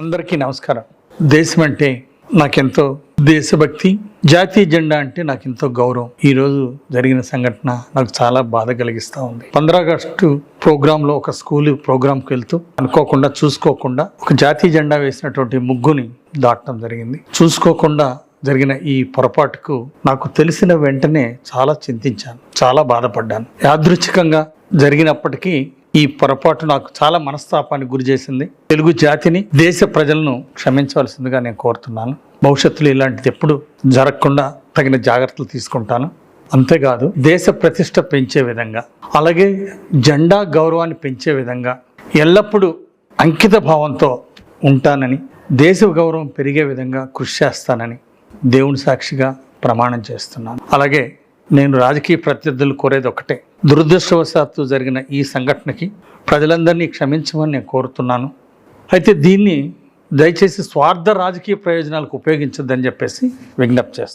అందరికీ నమస్కారం. దేశం అంటే నాకెంతో దేశభక్తి, జాతీయ జెండా అంటే నాకెంతో గౌరవం. ఈరోజు జరిగిన సంఘటన నాకు చాలా బాధ కలిగిస్తూ ఉంది. 15 ఆగస్టు ప్రోగ్రాంలో ఒక స్కూల్ ప్రోగ్రాంకి వెళ్తూ అనుకోకుండా చూసుకోకుండా ఒక జాతీయ జెండా వేసినటువంటి ముగ్గుని దాటడం జరిగింది. చూసుకోకుండా జరిగిన ఈ పొరపాటుకు నాకు తెలిసిన వెంటనే చాలా చింతించాను, చాలా బాధపడ్డాను. యాదృచ్ఛికంగా జరిగినప్పటికీ ఈ పొరపాటు నాకు చాలా మనస్తాపానికి గురి చేసింది. తెలుగు జాతిని, దేశ ప్రజలను క్షమించవలసిందిగా నేను కోరుతున్నాను. భవిష్యత్తులో ఇలాంటిది ఎప్పుడు జరగకుండా తగిన జాగ్రత్తలు తీసుకుంటాను. అంతేకాదు దేశ ప్రతిష్ట పెంచే విధంగా, అలాగే జెండా గౌరవాన్ని పెంచే విధంగా ఎల్లప్పుడూ అంకిత భావంతో ఉంటానని, దేశ గౌరవం పెరిగే విధంగా కృషి చేస్తానని దేవుని సాక్షిగా ప్రమాణం చేస్తున్నాను. అలాగే నేను రాజకీయ ప్రత్యర్థులు కోరేది ఒకటే, దురదృష్టవశాత్తు జరిగిన ఈ సంఘటనకి ప్రజలందరినీ క్షమించమని నేను కోరుతున్నాను. అయితే దీన్ని దయచేసి స్వార్థ రాజకీయ ప్రయోజనాలకు ఉపయోగించొద్దని చెప్పేసి విజ్ఞప్తి చేస్తాను.